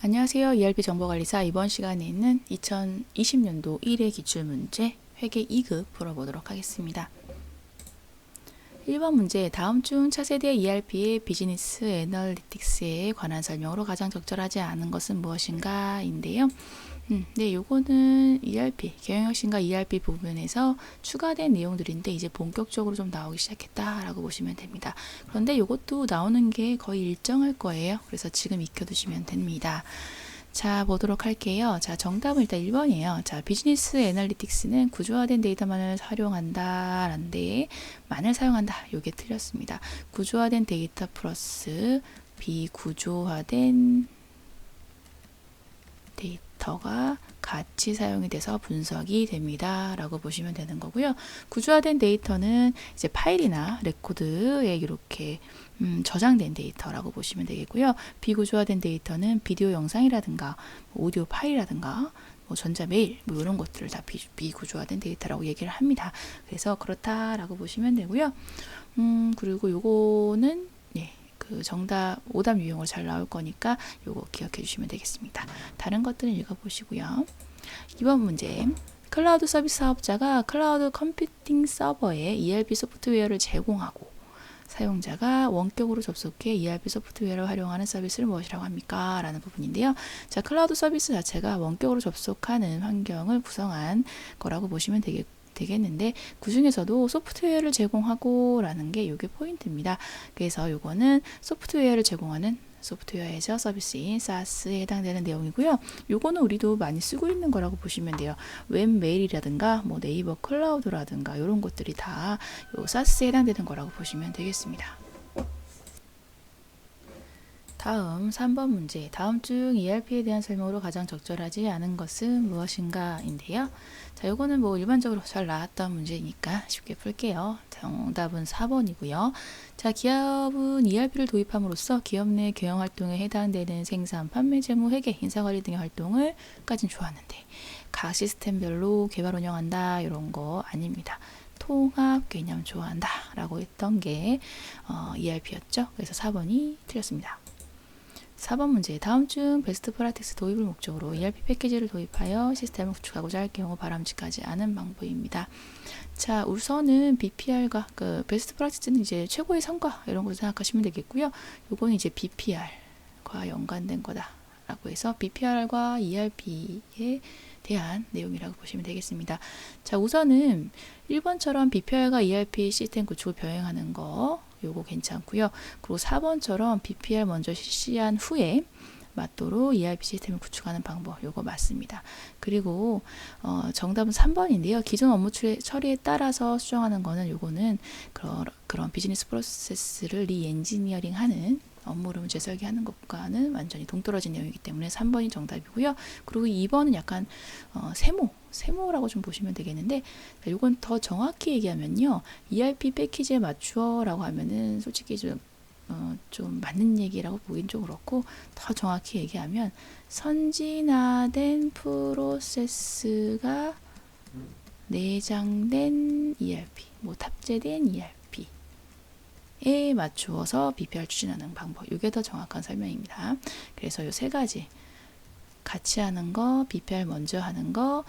안녕하세요. ERP 정보관리사. 이번 시간에는 2020년도 1회 기출문제 회계 2급 풀어보도록 하겠습니다. 1번 문제, 다음 중 차세대 ERP의 비즈니스 애널리틱스에 관한 설명으로 가장 적절하지 않은 것은 무엇인가? 인데요. 네, 요거는 ERP, 경영혁신과 ERP 부분에서 추가된 내용들인데 이제 본격적으로 좀 나오기 시작했다라고 보시면 됩니다. 그런데 요것도 나오는 게 거의 일정할 거예요. 그래서 지금 익혀두시면 됩니다. 자, 보도록 할게요. 자, 정답은 일단 1번이에요. 자, 비즈니스 애널리틱스는 구조화된 데이터만을 활용한다 라는데 만을 사용한다. 요게 틀렸습니다. 구조화된 데이터 플러스 비구조화된 데이터가 같이 사용이 돼서 분석이 됩니다 라고 보시면 되는 거고요. 구조화된 데이터는 이제 파일이나 레코드에 이렇게 저장된 데이터라고 보시면 되겠고요. 비구조화된 데이터는 비디오 영상이라든가 오디오 파일이라든가 전자메일 이런 것들을 다 비구조화된 데이터라고 얘기를 합니다. 그래서 그렇다라고 보시면 되고요. 그리고 요거는 그 정답 오답 유형으로 잘 나올 거니까 요거 기억해 주시면 되겠습니다. 다른 것들은 읽어보시고요. 2번 문제, 클라우드 서비스 사업자가 클라우드 컴퓨팅 서버에 ERP 소프트웨어를 제공하고 사용자가 원격으로 접속해 ERP 소프트웨어를 활용하는 서비스를 무엇이라고 합니까? 라는 부분인데요. 자, 클라우드 서비스 자체가 원격으로 접속하는 환경을 구성한 거라고 보시면 되겠는데 그 중에서도 소프트웨어를 제공하고 라는 게 요게 포인트입니다. 그래서 요거는 소프트웨어를 제공하는 소프트웨어 애저 서비스인 SaaS에 해당되는 내용이고요. 요거는 우리도 많이 쓰고 있는 거라고 보시면 돼요. 웹메일이라든가 네이버 클라우드라든가 이런 것들이 다 요 SaaS에 해당되는 거라고 보시면 되겠습니다. 다음 3번 문제, 다음 중 ERP에 대한 설명으로 가장 적절하지 않은 것은 무엇인가? 인데요. 자, 요거는 일반적으로 잘 나왔던 문제니까 쉽게 풀게요. 정답은 4번이고요. 자, 기업은 ERP를 도입함으로써 기업 내 경영 활동에 해당되는 생산, 판매, 재무, 회계, 인사관리 등의 활동을 까진 좋았는데 각 시스템별로 개발 운영한다 이런 거 아닙니다. 통합 개념 좋아한다 라고 했던 게 ERP였죠. 그래서 4번이 틀렸습니다. 4번 문제, 다음 중 베스트 프랙티스 도입을 목적으로 ERP 패키지를 도입하여 시스템을 구축하고자 할 경우 바람직하지 않은 방법입니다. 자, 우선은 BPR과 베스트 프랙티스는 이제 최고의 성과 이런 거 생각하시면 되겠고요. 요거는 이제 BPR과 연관된 거다라고 해서 BPR과 ERP에 대한 내용이라고 보시면 되겠습니다. 자, 우선은 1번처럼 BPR과 ERP 시스템 구축을 병행하는 거 요거 괜찮고요. 그리고 4번처럼 BPR 먼저 실시한 후에 맞도록 ERP 시스템을 구축하는 방법 요거 맞습니다. 그리고 정답은 3번인데요. 기존 업무 처리에 따라서 수정하는 거는 요거는 그런 비즈니스 프로세스를 리엔지니어링하는 업무를 문제 설계하는 것과는 완전히 동떨어진 내용이기 때문에 3번이 정답이고요. 그리고 2번은 약간 세모라고 좀 보시면 되겠는데 이건 더 정확히 얘기하면요. ERP 패키지에 맞추어라고 하면은 솔직히 좀 맞는 얘기라고 보긴 좀 그렇고 더 정확히 얘기하면 선진화된 프로세스가 내장된 ERP, 탑재된 ERP에 맞추어서 BPR 추진하는 방법. 이게 더 정확한 설명입니다. 그래서 이 세 가지 같이 하는 거, BPR 먼저 하는 거,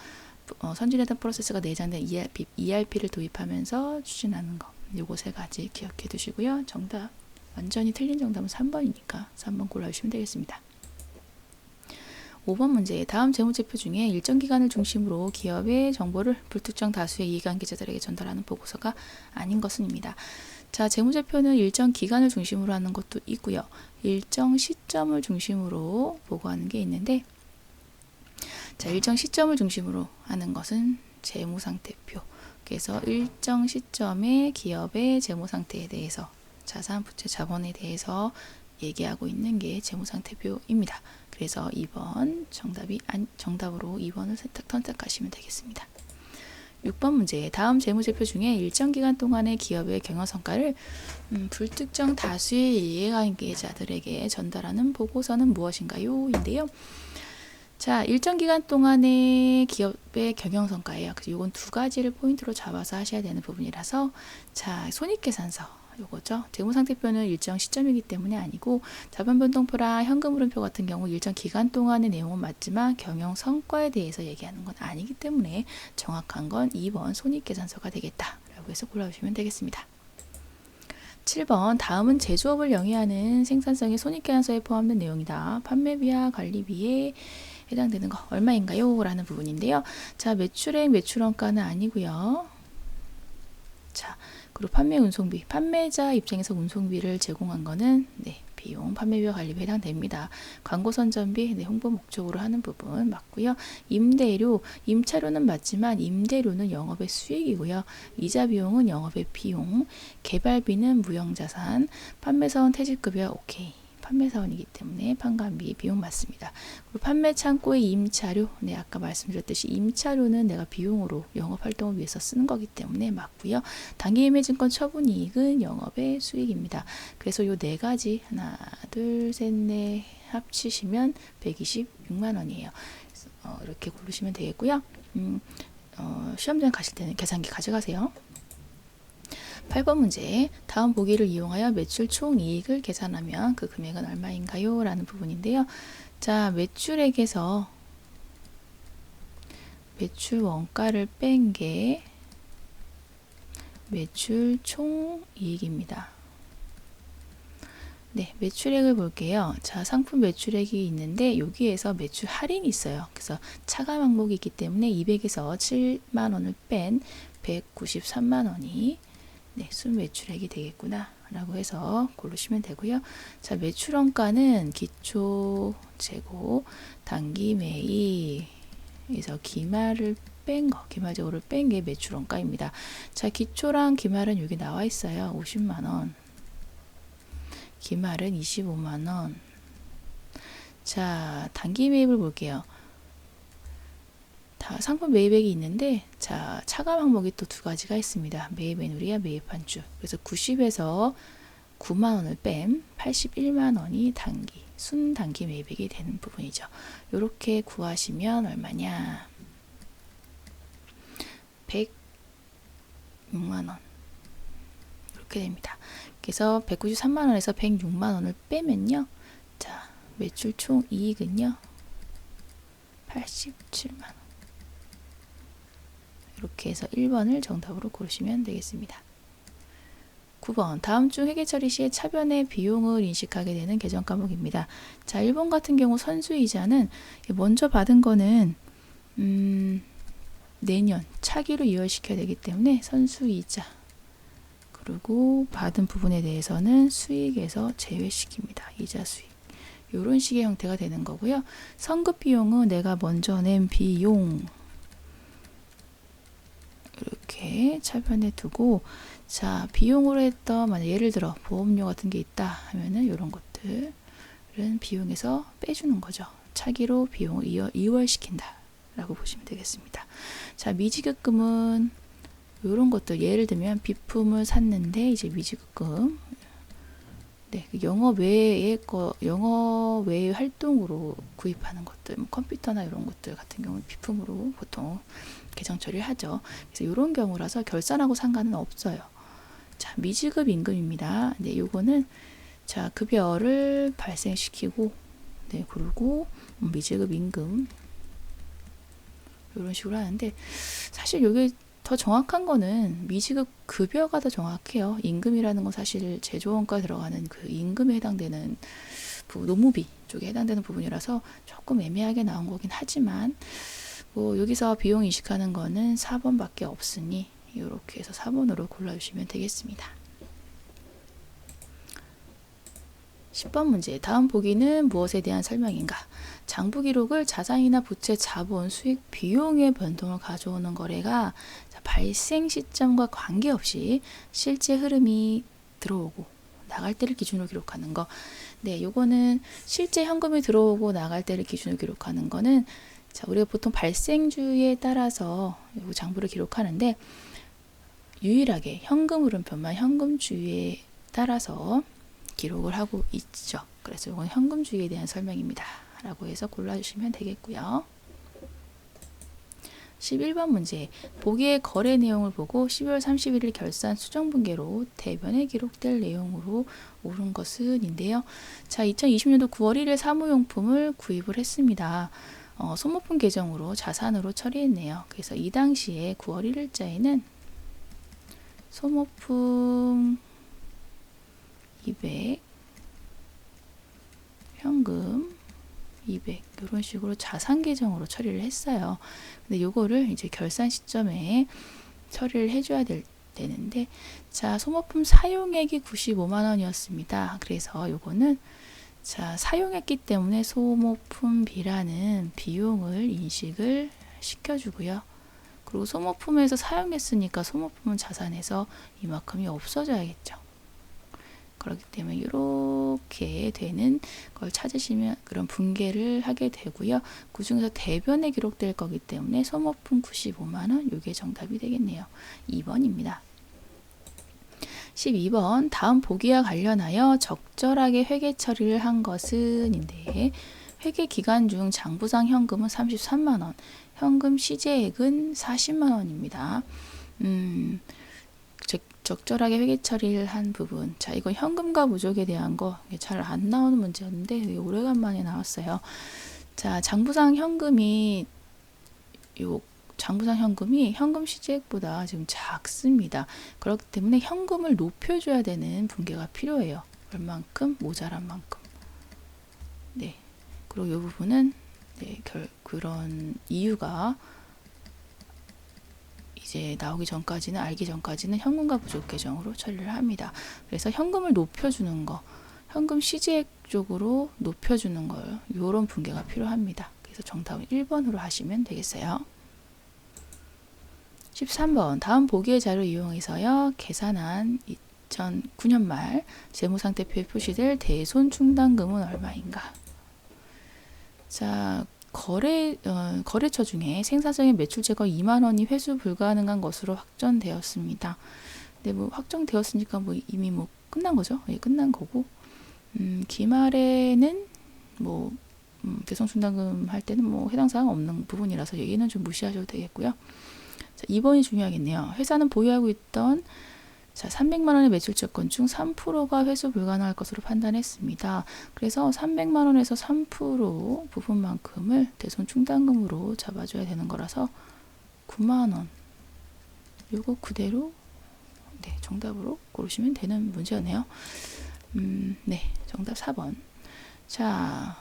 선진화된 프로세스가 내장된 ERP를 도입하면서 추진하는 거. 요거 세 가지 기억해 두시고요. 정답 완전히 틀린 정답은 3번이니까 3번 골라주시면 되겠습니다. 5번 문제, 다음 재무제표 중에 일정 기간을 중심으로 기업의 정보를 불특정 다수의 이해관계자들에게 전달하는 보고서가 아닌 것은입니다. 자, 재무제표는 일정 기간을 중심으로 하는 것도 있고요. 일정 시점을 중심으로 보고하는 게 있는데 자, 일정 시점을 중심으로 하는 것은 재무상태표. 그래서 일정 시점에 기업의 재무상태에 대해서 자산, 부채, 자본에 대해서 얘기하고 있는 게 재무상태표입니다. 그래서 2번 정답으로 2번을 선택하시면 되겠습니다. 6번 문제, 다음 재무제표 중에 일정 기간 동안의 기업의 경영성과를 불특정 다수의 이해관계자들에게 전달하는 보고서는 무엇인가요? 인데요. 자, 일정 기간 동안의 기업의 경영성과예요. 그래서 이건 두 가지를 포인트로 잡아서 하셔야 되는 부분이라서 자, 손익계산서 요거죠. 재무상태표는 일정 시점이기 때문에 아니고 자본변동표랑 현금흐름표 같은 경우 일정 기간 동안의 내용은 맞지만 경영 성과에 대해서 얘기하는 건 아니기 때문에 정확한 건 2번 손익계산서가 되겠다라고 해서 골라주시면 되겠습니다. 7번 다음은 제조업을 영위하는 생산성의 손익계산서에 포함된 내용이다. 판매비와 관리비에 해당되는 거 얼마인가요? 라는 부분인데요. 자, 매출액, 매출원가는 아니고요. 자, 그리고 판매 운송비, 판매자 입장에서 운송비를 제공한 거는 비용, 판매비와 관리비에 해당됩니다. 광고 선전비, 홍보 목적으로 하는 부분 맞고요. 임대료, 임차료는 맞지만 임대료는 영업의 수익이고요. 이자 비용은 영업의 비용, 개발비는 무형자산, 판매사원 퇴직급여 오케이. 판매사원이기 때문에 판관비 비용 맞습니다. 그리고 판매 창고의 임차료, 아까 말씀드렸듯이 임차료는 내가 비용으로 영업활동을 위해서 쓰는 거기 때문에 맞고요. 단기임해증권 처분이익은 영업의 수익입니다. 그래서 요 네 가지 하나, 둘, 셋, 넷 합치시면 126만 원이에요. 이렇게 고르시면 되겠고요. 시험장 가실 때는 계산기 가져가세요. 8번 문제, 다음 보기를 이용하여 매출 총이익을 계산하면 그 금액은 얼마인가요? 라는 부분인데요. 자, 매출액에서 매출 원가를 뺀 게 매출 총이익입니다. 네, 매출액을 볼게요. 자, 상품 매출액이 있는데 여기에서 매출 할인이 있어요. 그래서 차감 항목이 있기 때문에 200에서 7만 원을 뺀 193만 원이 순매출액이 되겠구나 라고 해서 고르시면 되고요. 자, 매출원가는 기초 재고 단기 매입에서 기말을 뺀 거, 기말적으로 뺀 게 매출원가입니다. 자, 기초랑 기말은 여기 나와 있어요. 50만 원, 기말은 25만 원. 자, 단기 매입을 볼게요. 상품 매입액이 있는데, 자, 차감 항목이 또 두 가지가 있습니다. 매입 애누리와 매입 환출. 그래서 90에서 9만 원을 뺀 81만 원이 단기, 순단기 매입액이 되는 부분이죠. 이렇게 구하시면 얼마냐? 106만 원. 이렇게 됩니다. 그래서 193만 원에서 106만 원을 빼면요. 자, 매출 총 이익은요. 87만 원. 이렇게 해서 1번을 정답으로 고르시면 되겠습니다. 9번 다음 중 회계 처리 시에 차변의 비용을 인식하게 되는 계정 과목입니다. 자, 1번 같은 경우 선수이자는 먼저 받은 거는 내년 차기로 이월시켜야 되기 때문에 선수이자, 그리고 받은 부분에 대해서는 수익에서 제외시킵니다. 이자 수익. 이런 식의 형태가 되는 거고요. 선급 비용은 내가 먼저 낸 비용, 이렇게 차변에 두고, 자, 비용으로 했던, 만약 예를 들어 보험료 같은 게 있다 하면은 이런 것들은 비용에서 빼주는 거죠. 차기로 비용을 이월시킨다 라고 보시면 되겠습니다. 자, 미지급금은 이런 것들, 예를 들면 비품을 샀는데 이제 미지급금, 영어 외의 활동으로 구입하는 것들, 컴퓨터나 이런 것들 같은 경우는 비품으로 보통 계정 처리를 하죠. 그래서 이런 경우라서 결산하고 상관은 없어요. 자, 미지급 임금입니다. 요거는 자, 급여를 발생시키고, 그리고 미지급 임금 이런 식으로 하는데, 사실 이게 더 정확한 거는 미지급 급여가 더 정확해요. 임금이라는 건 사실 제조원가에 들어가는 그 임금에 해당되는 노무비 쪽에 해당되는 부분이라서 조금 애매하게 나온 거긴 하지만, 여기서 비용 인식하는 거는 4번밖에 없으니 이렇게 해서 4번으로 골라주시면 되겠습니다. 10번 문제, 다음 보기는 무엇에 대한 설명인가? 장부 기록을 자산이나 부채, 자본, 수익, 비용의 변동을 가져오는 거래가 발생 시점과 관계없이 실제 흐름이 들어오고 나갈 때를 기준으로 기록하는 거. 요거는 실제 현금이 들어오고 나갈 때를 기준으로 기록하는 거는, 자, 우리가 보통 발생주에 따라서 장부를 기록하는데, 유일하게 현금 흐름표만 현금주에 따라서 기록을 하고 있죠. 그래서 이건 현금주에 대한 설명입니다 라고 해서 골라주시면 되겠고요. 11번 문제. 보기의 거래 내용을 보고 12월 31일 결산 수정분계로 대변에 기록될 내용으로 옳은 것은 인데요. 자, 2020년도 9월 1일 사무용품을 구입을 했습니다. 소모품 계정으로 자산으로 처리했네요. 그래서 이 당시에 9월 1일자에는 소모품 200, 현금 200 이런 식으로 자산 계정으로 처리를 했어요. 근데 요거를 이제 결산 시점에 처리를 해줘야 되는데, 자, 소모품 사용액이 95만 원이었습니다. 그래서 요거는 자, 사용했기 때문에 소모품비라는 비용을 인식을 시켜주고요. 그리고 소모품에서 사용했으니까 소모품은 자산에서 이만큼이 없어져야겠죠. 그렇기 때문에 이렇게 되는 걸 찾으시면 그런 분계를 하게 되고요. 그 중에서 대변에 기록될 거기 때문에 소모품 95만 원, 이게 정답이 되겠네요. 2번입니다. 12번 다음 보기와 관련하여 적절하게 회계 처리를 한 것은 인데, 회계 기간 중 장부상 현금은 33만 원, 현금 시제액은 40만 원입니다. 적절하게 회계 처리를 한 부분. 자, 이거 현금과 부족에 대한 거 잘 안 나오는 문제였는데 오래간만에 나왔어요. 자, 장부상 현금이 현금 시제액보다 지금 작습니다. 그렇기 때문에 현금을 높여줘야 되는 분계가 필요해요. 얼만큼? 모자란 만큼. 네. 그리고 이 부분은 네, 그런 이유가 이제 나오기 전까지는, 알기 전까지는 현금과 부족 계정으로 처리를 합니다. 그래서 현금을 높여주는 거, 현금 시제액 쪽으로 높여주는 거예요. 이런 분계가 필요합니다. 그래서 정답은 1번으로 하시면 되겠어요. 13번 다음 보기의 자료 이용해서요. 계산한 2009년 말 재무상태표에 표시될 대손충당금은 얼마인가? 자, 거래처 중에 생산성의 매출재가 2만 원이 회수 불가능한 것으로 확정되었습니다. 근데 뭐 확정되었으니까 뭐 이미 뭐 끝난 거죠. 예, 끝난 거고. 기말에는 뭐 대손충당금 할 때는 뭐 해당 사항 없는 부분이라서 얘기는 좀 무시하셔도 되겠고요. 자, 2번이 중요하겠네요. 회사는 보유하고 있던 300만 원의 매출채권 중 3%가 회수 불가능할 것으로 판단했습니다. 그래서 300만 원에서 3% 부분만큼을 대손충당금으로 잡아줘야 되는 거라서 9만 원. 요거 그대로 네, 정답으로 고르시면 되는 문제였네요. 네, 정답 4번. 자,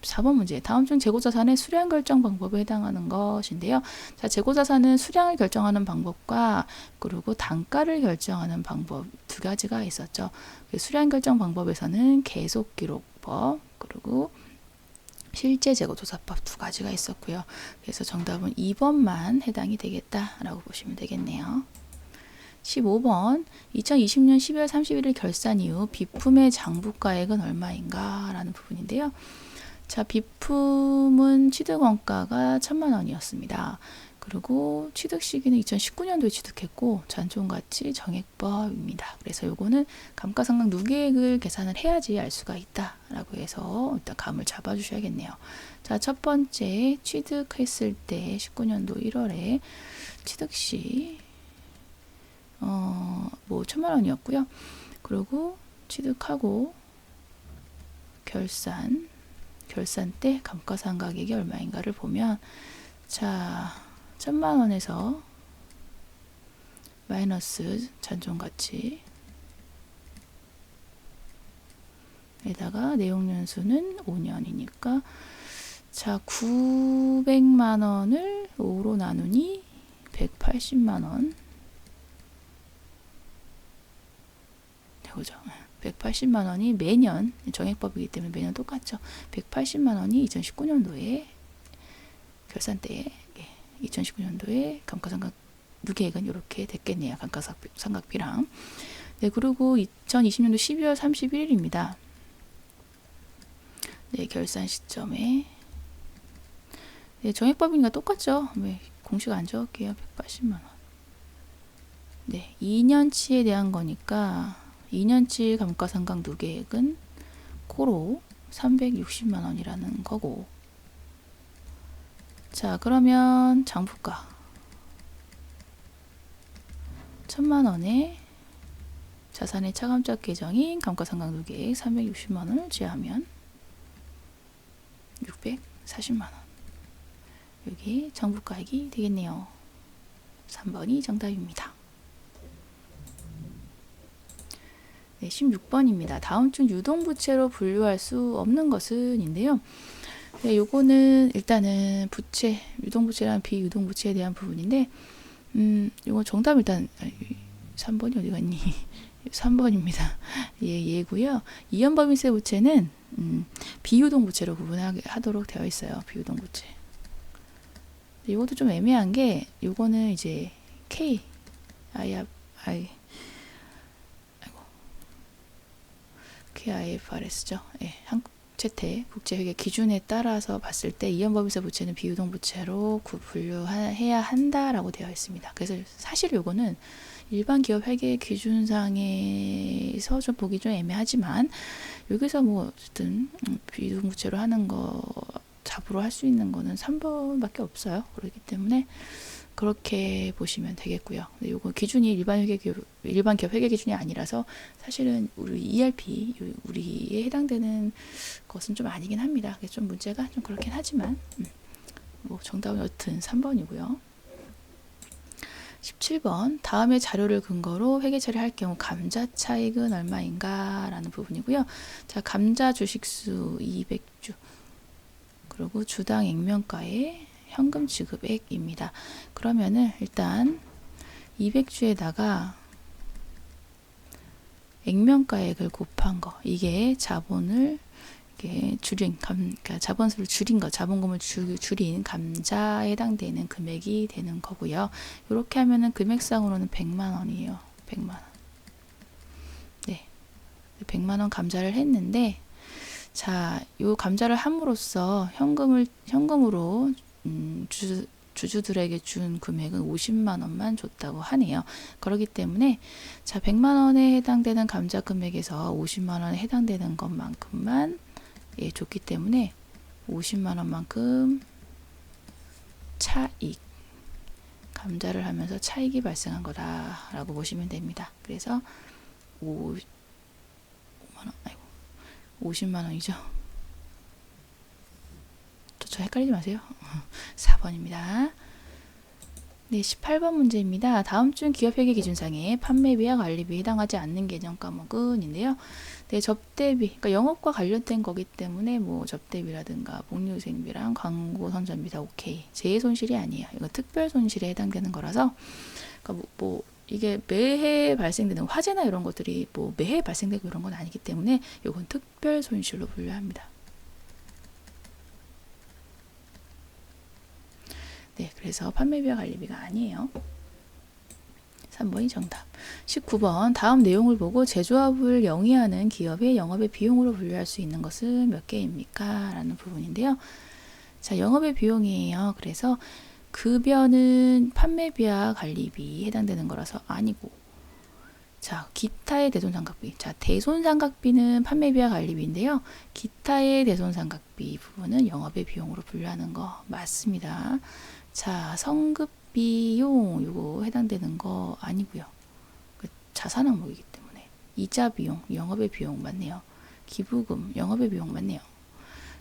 14번 문제. 다음 중 재고자산의 수량 결정 방법에 해당하는 것인데요. 자, 재고자산은 수량을 결정하는 방법과 그리고 단가를 결정하는 방법 두 가지가 있었죠. 수량 결정 방법에서는 계속기록법 그리고 실제 재고조사법 두 가지가 있었고요. 그래서 정답은 2번만 해당이 되겠다라고 보시면 되겠네요. 15번 2020년 12월 31일 결산 이후 비품의 장부가액은 얼마인가 라는 부분인데요. 자, 비품은 취득원가가 1,000만 원이었습니다. 그리고 취득 시기는 2019년도에 취득했고 잔존가치 정액법입니다. 그래서 요거는 감가상각 누계액을 계산을 해야지 알 수가 있다라고 해서 일단 감을 잡아주셔야겠네요. 자, 첫 번째 취득했을 때 19년도 1월에 취득 시 뭐 1,000만 원이었고요. 그리고 취득하고 결산 때 감가상각액이 얼마인가를 보면 자 1,000만 원에서 마이너스 잔존가치 에다가 내용연수는 5년이니까 자 900만 원을 5로 나누니 180만 원 되죠. 180만 원이 매년 정액법이기 때문에 매년 똑같죠. 180만 원이 2019년도에 결산 때에 2019년도에 감가상각 누계액은 이렇게 됐겠네요. 감가상각비랑. 네, 그리고 2020년도 12월 31일입니다. 네, 결산 시점에 네, 정액법이니까 똑같죠. 왜 공식 안 적을게요. 180만 원. 네, 2년치에 대한 거니까 2년치 감가상각 누계액은 고로 360만 원이라는 거고 자, 그러면 장부가 1000만원에 자산의 차감적 계정인 감가상각노계액 360만원을 제하면 640만원. 여기 장부가액이 되겠네요. 3번이 정답입니다. 네, 16번입니다. 다음 중 유동부채로 분류할 수 없는 것은 인데요. 네, 요거는 일단은 부채, 유동부채랑 비유동부채에 대한 부분인데, 요거 정답 일단, 3번이 어디 갔니? 3번입니다. 얘고요. 이연법인세 부채는, 비유동부채로 구분하도록 되어 있어요. 비유동부채. 이것도 좀 애매한 게, 요거는 이제, KIFRS죠. 예, 한국채택 국제회계 기준에 따라서 봤을 때 이연법인세 부채는 비유동부채로 분류해야 한다라고 되어 있습니다. 그래서 사실 요거는 일반 기업 회계 기준상에서 좀 보기 좀 애매하지만 여기서 뭐 어쨌든 비유동부채로 하는 거 잡으로 할 수 있는 거는 3번밖에 없어요. 그렇기 때문에 그렇게 보시면 되겠고요. 요거 기준이 일반 기업 회계 기준이 아니라서 사실은 우리 ERP 우리에 해당되는 것은 좀 아니긴 합니다. 그래서 좀 문제가 좀 그렇긴 하지만 뭐 정답은 여튼 3번이고요. 17번 다음의 자료를 근거로 회계 처리할 경우 감자 차익은 얼마인가 라는 부분이고요. 자, 감자 주식수 200주 그리고 주당 액면가의 현금 지급액입니다. 그러면은 일단 200주에다가 액면가액을 곱한 거 이게 자본을 이게 줄인 그러니까 자본수를 줄인 거 자본금을 줄인 감자에 해당되는 금액이 되는 거고요. 이렇게 하면은 금액상으로는 100만 원이에요. 100만 원. 네. 100만 원 감자를 했는데 자, 요 감자를 함으로써 현금으로 주주들에게 준 금액은 50만 원만 줬다고 하네요. 그렇기 때문에 자 100만 원에 해당되는 감자 금액에서 50만 원에 해당되는 것만큼만 예, 줬기 때문에 50만 원만큼 차익 감자를 하면서 차익이 발생한 거다라고 보시면 됩니다. 그래서 50만 원이죠. 저 헷갈리지 마세요. 4번입니다. 네, 18번 문제입니다. 다음 중 기업회계 기준상에 판매비와 관리비에 해당하지 않는 계정 과목은 인데요. 네, 접대비, 그러니까 영업과 관련된 거기 때문에 뭐 접대비라든가 복리후생비랑 광고 선전비 다 오케이. 제 손실이 아니에요. 이거 특별 손실에 해당되는 거라서 그러니까 뭐 이게 매해 발생되는 화재나 이런 것들이 뭐 매해 발생되고 이런 건 아니기 때문에 이건 특별 손실로 분류합니다. 네, 그래서 판매비와 관리비가 아니에요. 3번이 정답. 19번 다음 내용을 보고 제조업을 영위하는 기업의 영업의 비용으로 분류할 수 있는 것은 몇 개입니까? 라는 부분인데요. 자, 영업의 비용이에요. 그래서 급여는 판매비와 관리비에 해당되는 거라서 아니고 자, 기타의 대손상각비. 자, 대손상각비는 판매비와 관리비인데요. 기타의 대손상각비 부분은 영업의 비용으로 분류하는 거 맞습니다. 자, 성급비용 요거 해당되는 거 아니고요. 그 자산 항목이기 때문에 이자 비용, 영업의 비용 맞네요. 기부금, 영업의 비용 맞네요.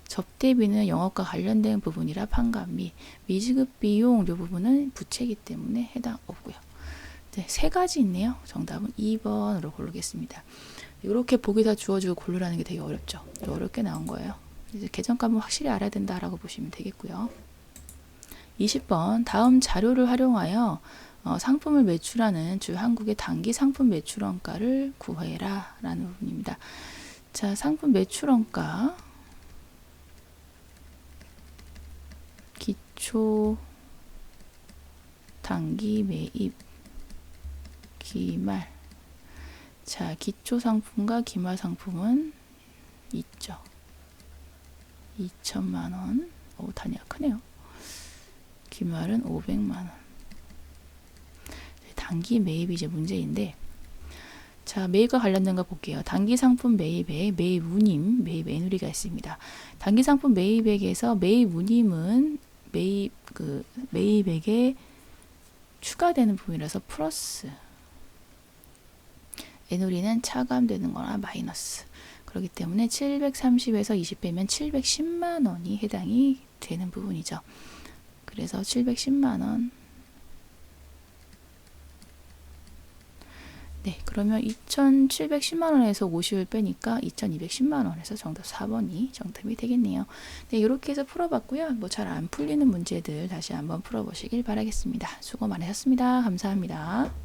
접대비는 영업과 관련된 부분이라 판관비, 미지급 비용 요 부분은 부채이기 때문에 해당 없고요. 네, 세 가지 있네요. 정답은 2번으로 고르겠습니다. 이렇게 보기 다 주어지고 고르라는 게 되게 어렵죠. 어렵게 나온 거예요. 이제 계정값은 확실히 알아야 된다라고 보시면 되겠고요. 20번 다음 자료를 활용하여 상품을 매출하는 주한국의 단기 상품 매출원가를 구해라 라는 부분입니다. 자, 상품 매출원가 기초 단기 매입 기말. 자, 기초 상품과 기말 상품은 있죠. 2천만 원. 오, 단위가 크네요. 기말은 500만 원. 단기 매입이 이제 문제인데, 자, 매입과 관련된 거 볼게요. 단기 상품 매입에 매입 운임, 매입 애누리가 있습니다. 단기 상품 매입액에서 매입 운임은 매입액에 추가되는 부분이라서 플러스, 애누리는 차감되는 거나 마이너스. 그렇기 때문에 730에서 20 빼면 710만 원이 해당이 되는 부분이죠. 그래서 710만 원. 네, 그러면 2,710만 원에서 50을 빼니까 2,210만 원에서 정답 4번이 정답이 되겠네요. 네, 이렇게 해서 풀어봤고요. 뭐 잘 안 풀리는 문제들 다시 한번 풀어보시길 바라겠습니다. 수고 많으셨습니다. 감사합니다.